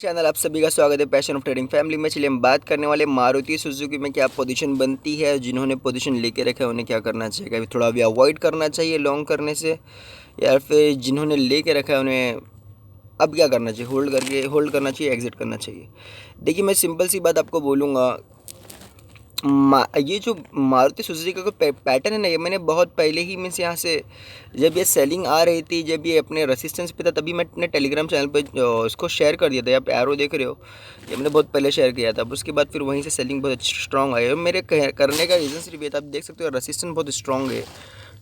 Channel आप सभी का स्वागत है पैशन ऑफ ट्रेडिंग फैमिली में। चलिए हम बात करने वाले मारुति सुजुकी में क्या पोजीशन बनती है, जिन्होंने पोजीशन लेके रखा है उन्हें क्या करना चाहिए, कभी थोड़ा भी अवॉइड करना चाहिए लॉन्ग करने से, या फिर जिन्होंने लेके रखा है उन्हें अब क्या करना चाहिए, होल्ड करना चाहिए, एग्जिट करना चाहिए। देखिए मैं सिंपल सी बात आपको बोलूँगा, ये जो मारुति सुजुकी का पैटर्न है ना, ये मैंने बहुत पहले ही मीन्स यहाँ से जब ये सेलिंग आ रही थी, जब ये अपने रेसिस्टेंस पे था, तभी मैं अपने टेलीग्राम चैनल पे इसको शेयर कर दिया था। आप एरो देख रहे हो, ये मैंने बहुत पहले शेयर किया था। उसके बाद फिर वहीं से सेलिंग बहुत स्ट्रॉन्ग आई है। मेरे करने का रीज़न सिर्फ ये था, आप देख सकते हो रेसिस्टेंस बहुत स्ट्रॉन्ग है।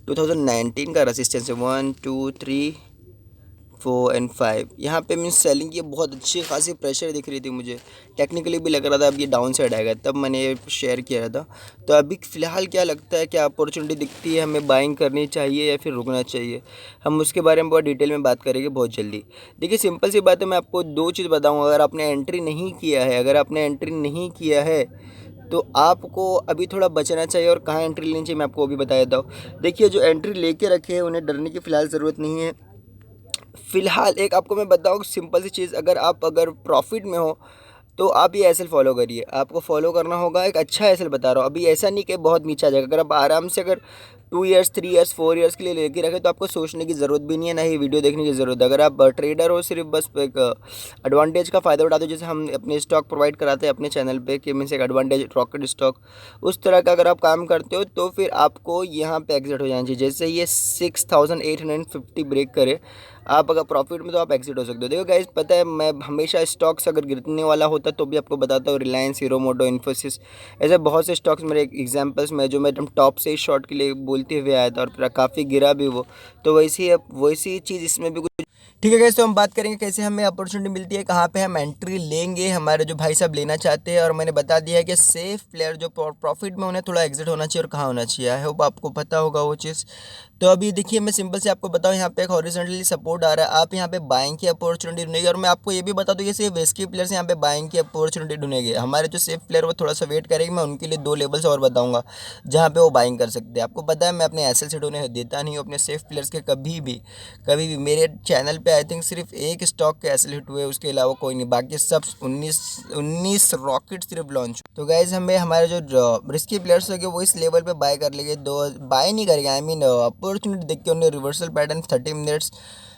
2019 का रेसिस्टेंस है 1 2 3 4 एंड 5। यहाँ पे मीन्स सेलिंग की बहुत अच्छी खासी प्रेशर दिख रही थी, मुझे टेक्निकली भी लग रहा था अब ये डाउन साइड आएगा, तब मैंने ये शेयर किया था। तो अभी फ़िलहाल क्या लगता है, क्या अपॉर्चुनिटी दिखती है, हमें बाइंग करनी चाहिए या फिर रुकना चाहिए, हम उसके बारे में बहुत डिटेल में बात करेंगे बहुत जल्दी। देखिए सिंपल सी बात है, मैं आपको दो चीज़ बताऊँगा। अगर आपने एंट्री नहीं किया है, तो आपको अभी थोड़ा बचना चाहिए, और कहाँ एंट्री लेनी चाहिए मैं आपको वो भी बता देता हूँ। देखिए जो एंट्री लेके रखे हैं उन्हें डरने की फ़िलहाल ज़रूरत नहीं है। फ़िलहाल एक आपको मैं बताऊँ सिंपल सी चीज़, अगर प्रॉफिट में हो तो आप ये एसएल फॉलो करिए। आपको फॉलो करना होगा, एक अच्छा एसएल बता रहा हूँ। अभी ऐसा नहीं कि बहुत नीचे आ जाएगा। अगर आप आराम से अगर 2 ईयर्स 3 ईयर्स 4 ईयर्स के लिए लेके रखें तो आपको सोचने की ज़रूरत भी नहीं है, ना ही वीडियो देखने की ज़रूरत है। अगर आप ट्रेडर हो, सिर्फ बस एक एडवांटेज का फ़ायदा उठाते हो, जैसे हम अपने स्टॉक प्रोवाइड कराते हैं अपने चैनल पे कि मीन्स एक एडवांटेज रॉकेट स्टॉक, उस तरह का अगर आप काम करते हो तो फिर आपको यहाँ पे एग्जिट हो जाना चाहिए। जैसे ये 6850 ब्रेक करे, आप अगर प्रॉफिट में, तो आप एग्जिट हो सकते हो। देखो गाइस, पता है मैं हमेशा स्टॉक्स अगर गिरने वाला होता तो भी आपको बताता हूँ, रिलायंस, हीरो मोटो, इन्फोसिस, ऐसे बहुत से स्टॉक्स मेरे एग्जांपल्स में जो मैं एकदम टॉप से ही शॉर्ट के लिए बोलते हुए आया था, और फिर काफ़ी गिरा भी वो। तो वैसी चीज़ इसमें भी कुछ। ठीक है गाइस, तो हम बात करेंगे कैसे हमें अपॉर्चुनिटी मिलती है, कहाँ पे हम एंट्री लेंगे, हमारे जो भाई साहब लेना चाहते हैं। और मैंने बता दिया है कि सेफ प्लेयर जो प्रॉफिट में, उन्हें थोड़ा एग्जिट होना चाहिए और कहाँ होना चाहिए। आई होप आपको पता होगा वो चीज़। तो अभी देखिए मैं सिंपल से आपको बताऊं, यहाँ पे एक हॉरिजॉन्टली सपोर्ट आ रहा है, आप यहाँ पे बाइंग की अपॉर्चुनिटी ढूंढेंगे। और मैं आपको ये भी बता दूं, ये सिर्फ रिस्की प्लेयर्स यहाँ पे बाइंग की अपॉर्चुनिटी ढूंढेंगे। हमारे जो सेफ प्लेयर वो थोड़ा सा वेट करेंगे, मैं उनके लिए दो लेवल्स और बताऊंगा जहाँ पे वो बाइंग कर सकते हैं। आपको पता है मैं अपने एसएल सेट उन्हें देता नहीं हूँ, अपने सेफ प्लेयर्स के कभी भी मेरे चैनल पे आई थिंक सिर्फ एक स्टॉक के एसएल हिट हुए, उसके अलावा कोई नहीं। बाकी सब 19 रॉकेट सिर्फ लॉन्च। तो गाइज हमें हमारे जो रिस्की प्लेयर्स होंगे वो इस लेवल पे बाय कर लेंगे, दो बाय नहीं करेंगे, आई मीन अपॉर्चुनिटी देख के उन्हें रिवर्सल पैटर्न 30 मिनट्स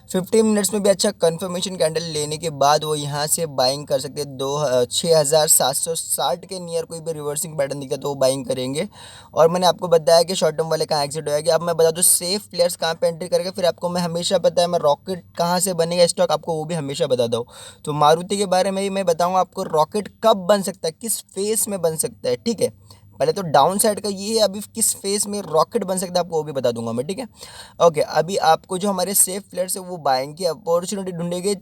15 मिनट्स में भी अच्छा कंफर्मेशन कैंडल लेने के बाद वो यहाँ से बाइंग कर सकते हैं। 6760 के नियर कोई भी रिवर्सिंग पैटर्न दिखा तो वो बाइंग करेंगे। और मैंने आपको बताया कि शॉर्ट टर्म वाले कहाँ एग्जिट होएगा। अब मैं बता दूँ सेफ प्लेयर्स कहाँ पे एंट्री करेंगे, फिर आपको मैं हमेशा पता है मैं रॉकेट कहाँ से बनेगा स्टॉक, आपको वो भी हमेशा बताता हूँ। तो मारुति के बारे में भी मैं बताऊँगा आपको, रॉकेट कब बन सकता है, किस फेस में बन सकता है। ठीक है, पहले तो डाउन साइड का ये है, अभी किस फेस में रॉकेट बन सकता है आपको वो भी बता दूंगा मैं। ठीक है, ओके। अभी आपको जो हमारे सेफ प्लेयर्स है वो बाइंग की अपॉर्चुनिटी ढूंढेंगे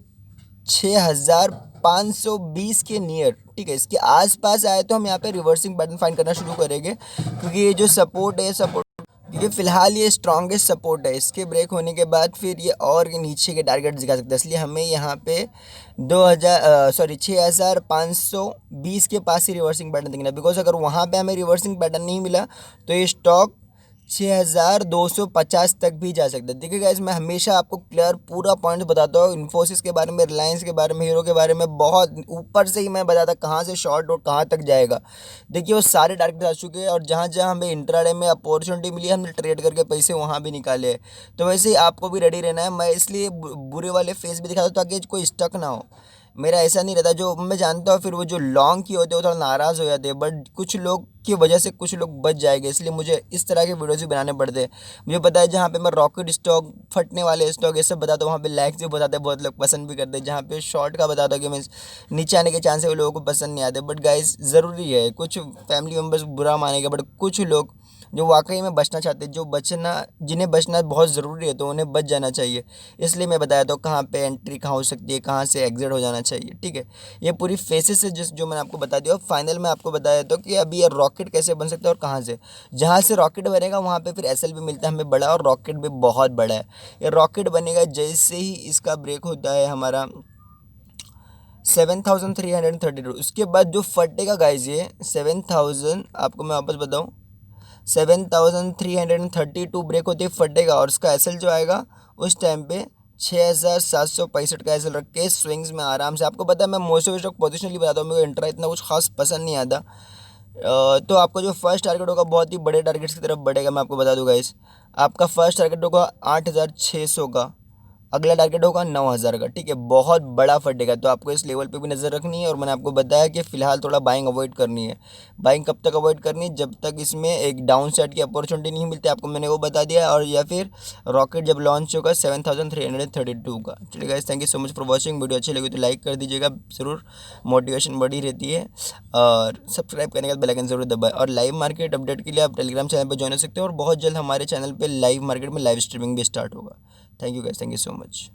6520 के नियर। ठीक है, इसके आसपास आए तो हम यहाँ पे रिवर्सिंग पैटर्न फाइंड करना शुरू करेंगे, क्योंकि ये जो सपोर्ट है, क्योंकि फिलहाल ये स्ट्रॉन्गेस्ट सपोर्ट है। इसके ब्रेक होने के बाद फिर ये और नीचे के टारगेट दिखा सकता है, इसलिए हमें यहाँ पे 6520 के पास ही रिवर्सिंग पैटर्न दिखना है। बिकॉज अगर वहाँ पे हमें रिवर्सिंग पैटर्न नहीं मिला तो ये स्टॉक 6250 तक भी जा सकता है। देखिए गाइस, मैं हमेशा आपको क्लियर पूरा पॉइंट बताता हूँ, इन्फोसिस के बारे में, रिलायंस के बारे में, हीरो के बारे में, बहुत ऊपर से ही मैं बताता कहाँ से शॉर्ट और कहाँ तक जाएगा। देखिए वो सारे टारगेट आ चुके हैं, और जहाँ जहाँ हमें इंट्राडे में अपॉर्चुनिटी मिली है हमने ट्रेड करके पैसे वहाँ भी निकाले हैं। तो वैसे ही आपको भी रेडी रहना है। मैं इसलिए बुरे वाले फेस भी दिखाता हूँ ताकि कोई स्टक ना हो। मेरा ऐसा नहीं रहता, जो मैं जानता हूँ फिर वो जो लॉन्ग की होते हैं वो थोड़ा नाराज़ हो जाते हैं, बट कुछ लोग की वजह से कुछ लोग बच जाएंगे, इसलिए मुझे इस तरह के वीडियोज़ भी बनाने पड़ते हैं। मुझे पता है जहाँ पे मैं रॉकेट स्टॉक, फटने वाले स्टॉक ये सब बताता हूँ, वहाँ पे लाइक्स भी बताते हैं, बहुत लोग पसंद भी करते हैं। जहाँ पे शॉर्ट का बताता हूँ कि मैं नीचे आने के चांस है, वो लोगों को पसंद नहीं आते। बट गाइस ज़रूरी है, कुछ फैमिली मेम्बर्स बुरा मानेंगे, बट कुछ लोग जो वाकई में बचना चाहते हैं, जिन्हें बचना बहुत ज़रूरी है, तो उन्हें बच जाना चाहिए। इसलिए मैं बताया था कहाँ पे एंट्री कहाँ हो सकती है, कहाँ से एग्जिट हो जाना चाहिए। ठीक है, ये पूरी फेसेस है जो मैंने आपको बता दिया। और फाइनल में आपको बताया था कि अभी ये रॉकेट कैसे बन सकता है और कहाँ से। जहाँ से रॉकेट बनेगा वहाँ पे फिर एसएल भी मिलता है हमें बड़ा, और रॉकेट भी बहुत बड़ा है। ये रॉकेट बनेगा जैसे ही इसका ब्रेक होता है हमारा 7332, उसके बाद जो फटेगा गाइज ये 7000, आपको मैं वापस बताऊँ, 7332 ब्रेक होते ही फटेगा, और उसका एसएल जो आएगा उस टाइम पे 6,765 का एसएल रख के स्विंग्स में आराम से, आपको पता है मैं मोस्ट ऑफ स्टॉक पोजिशनली बताता हूँ, मेरे को इंट्रा इतना कुछ खास पसंद नहीं आता। तो आपका जो फर्स्ट टारगेट होगा बहुत ही बड़े टारगेट्स की तरफ बढ़ेगा। मैं आपको बता दूंगा इस, आपका फर्स्ट टारगेट होगा 8,600 का, अगला टारगेट होगा 9,000 का, ठीक है, बहुत बड़ा फटेगा। तो आपको इस लेवल पे भी नज़र रखनी है। और मैंने आपको बताया कि फ़िलहाल थोड़ा बाइंग अवॉइड करनी है। बाइंग कब तक अवॉइड करनी है, जब तक इसमें एक डाउन साइड की अपॉर्चुनिटी नहीं मिलती, आपको मैंने वो बता दिया। और या फिर रॉकेट जब लॉन्च होगा 7,332 का। चलिए guys, thank you so much for watching. Video अच्छी लगी तो लाइक कर दीजिएगा ज़रूर, मोटिवेशन बढ़ी रहती है। और सब्सक्राइब करने के बाद बेल आइकन ज़रूर दबाएं। और लाइव मार्केट अपडेट के लिए आप टेलीग्राम चैनल पर ज्वाइन हो सकते हो। और बहुत जल्द हमारे चैनल पर लाइव मार्केट में लाइव स्ट्रीमिंग भी स्टार्ट होगा। Thank you guys, thank you so much.